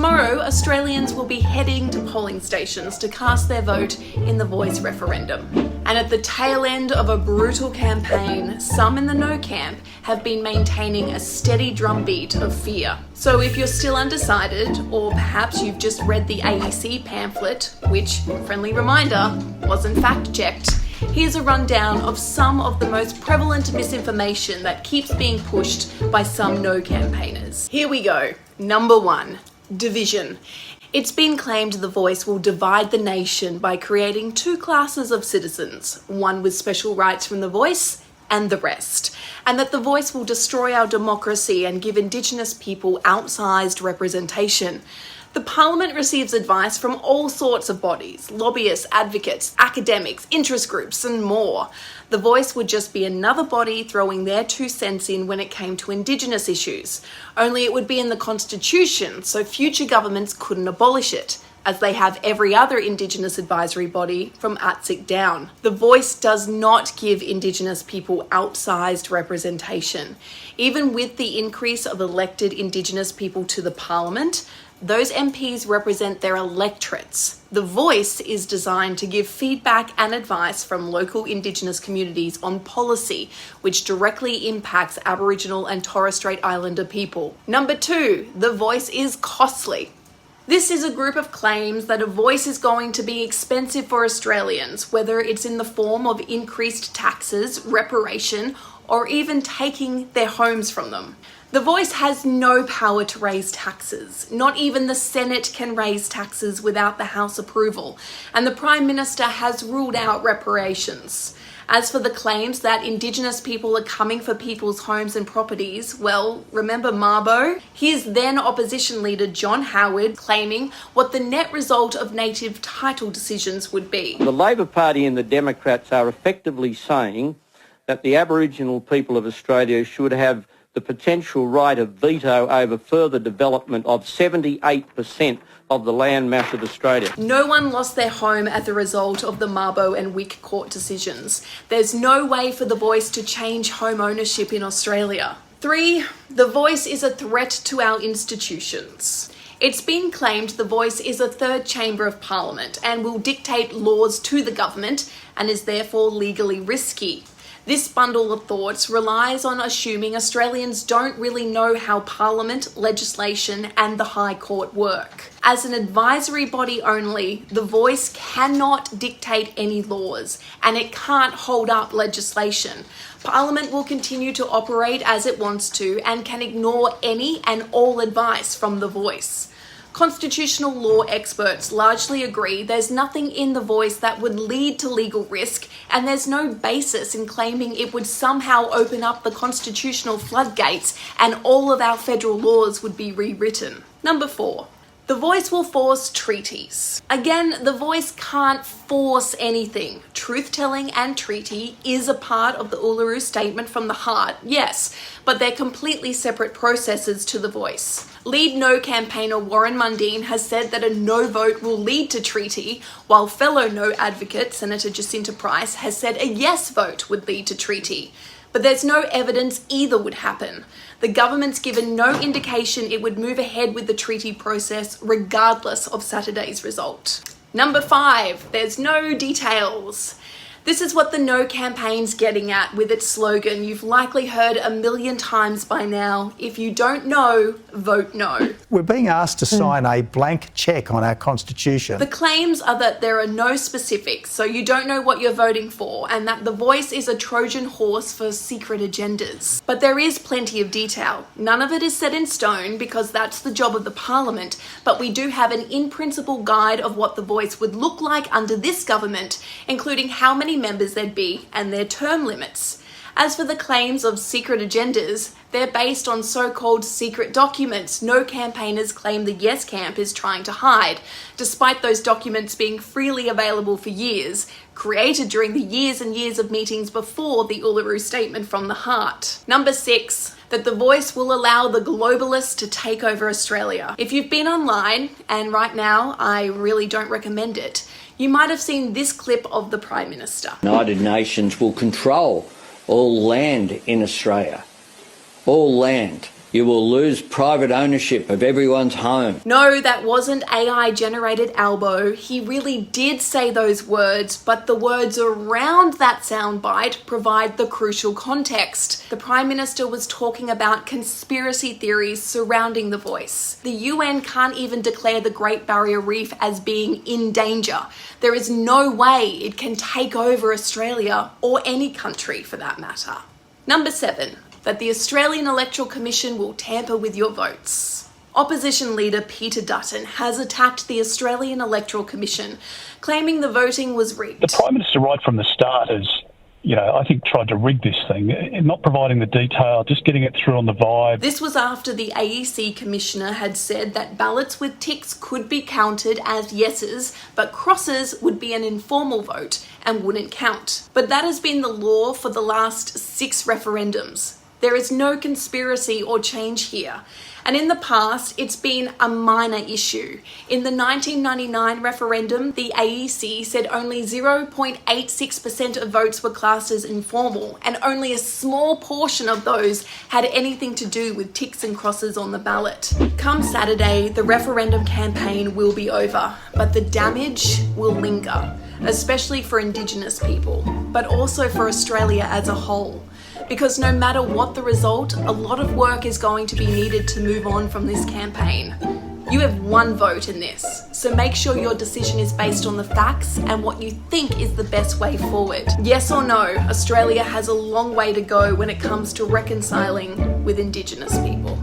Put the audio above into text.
Tomorrow, Australians will be heading to polling stations to cast their vote in the Voice referendum. And at the tail end of a brutal campaign, some in the no camp have been maintaining a steady drumbeat of fear. So if you're still undecided, or perhaps you've just read the AEC pamphlet, which, friendly reminder, wasn't fact-checked, here's a rundown of some of the most prevalent misinformation that keeps being pushed by some no campaigners. Here we go. Number 1, division. It's been claimed the Voice will divide the nation by creating 2 classes of citizens, one with special rights from the Voice and the rest, and that the Voice will destroy our democracy and give Indigenous people outsized representation. The Parliament receives advice from all sorts of bodies, lobbyists, advocates, academics, interest groups, and more. The Voice would just be another body throwing their 2 cents in when it came to Indigenous issues. Only it would be in the Constitution, so future governments couldn't abolish it, as they have every other Indigenous advisory body from ATSIC down. The Voice does not give Indigenous people outsized representation. Even with the increase of elected Indigenous people to the Parliament, those MPs represent their electorates. The Voice is designed to give feedback and advice from local Indigenous communities on policy, which directly impacts Aboriginal and Torres Strait Islander people. Number 2, the Voice is costly. This is a group of claims that a Voice is going to be expensive for Australians, whether it's in the form of increased taxes, reparation, or even taking their homes from them. The Voice has no power to raise taxes. Not even the Senate can raise taxes without the House approval, and the Prime Minister has ruled out reparations. As for the claims that Indigenous people are coming for people's homes and properties, well, remember Mabo? Here's then opposition leader John Howard claiming what the net result of native title decisions would be. The Labor Party and the Democrats are effectively saying that the Aboriginal people of Australia should have the potential right of veto over further development of 78% of the land mass of Australia. No one lost their home as a result of the Mabo and Wick court decisions. There's no way for the Voice to change home ownership in Australia. 3, the Voice is a threat to our institutions. It's been claimed the Voice is a third chamber of Parliament and will dictate laws to the government and is therefore legally risky. This bundle of thoughts relies on assuming Australians don't really know how Parliament, legislation, and the High Court work. As an advisory body only, the Voice cannot dictate any laws, and it can't hold up legislation. Parliament will continue to operate as it wants to and can ignore any and all advice from the Voice. Constitutional law experts largely agree there's nothing in the Voice that would lead to legal risk, and there's no basis in claiming it would somehow open up the constitutional floodgates and all of our federal laws would be rewritten. Number 4. The Voice will force treaties. Again, the Voice can't force anything. Truth-telling and treaty is a part of the Uluru Statement from the Heart, yes, but they're completely separate processes to the Voice. Lead No campaigner Warren Mundine has said that a no vote will lead to treaty, while fellow no advocate Senator Jacinta Price has said a yes vote would lead to treaty. But there's no evidence either would happen. The government's given no indication it would move ahead with the treaty process regardless of Saturday's result. Number 5, there's no details. This is what the No campaign's getting at with its slogan you've likely heard a million times by now. If you don't know, vote no. We're being asked to sign a blank cheque on our constitution. The claims are that there are no specifics, so you don't know what you're voting for, and that the Voice is a Trojan horse for secret agendas. But there is plenty of detail. None of it is set in stone because that's the job of the Parliament, but we do have an in-principle guide of what the Voice would look like under this government, including how many members there'd be and their term limits. As for the claims of secret agendas, they're based on so-called secret documents no campaigners claim the Yes Camp is trying to hide, despite those documents being freely available for years, created during the years and years of meetings before the Uluru Statement from the Heart. Number 6, that the Voice will allow the globalists to take over Australia. If you've been online, and right now I really don't recommend it, you might have seen this clip of the Prime Minister. United Nations will control all land in Australia. All land. You will lose private ownership of everyone's home. No, that wasn't AI generated Albo. He really did say those words, but the words around that soundbite provide the crucial context. The Prime Minister was talking about conspiracy theories surrounding the voice. The UN can't even declare the Great Barrier Reef as being in danger. There is no way it can take over Australia, or any country for that matter. Number 7. That the Australian Electoral Commission will tamper with your votes. Opposition leader Peter Dutton has attacked the Australian Electoral Commission, claiming the voting was rigged. The Prime Minister, right from the start, has, I think tried to rig this thing, not providing the detail, just getting it through on the vibe. This was after the AEC Commissioner had said that ballots with ticks could be counted as yeses, but crosses would be an informal vote and wouldn't count. But that has been the law for the last 6 referendums. There is no conspiracy or change here. And in the past, it's been a minor issue. In the 1999 referendum, the AEC said only 0.86% of votes were classed as informal, and only a small portion of those had anything to do with ticks and crosses on the ballot. Come Saturday, the referendum campaign will be over, but the damage will linger, especially for Indigenous people, but also for Australia as a whole. Because no matter what the result, a lot of work is going to be needed to move on from this campaign. You have one vote in this, so make sure your decision is based on the facts and what you think is the best way forward. Yes or no, Australia has a long way to go when it comes to reconciling with Indigenous people.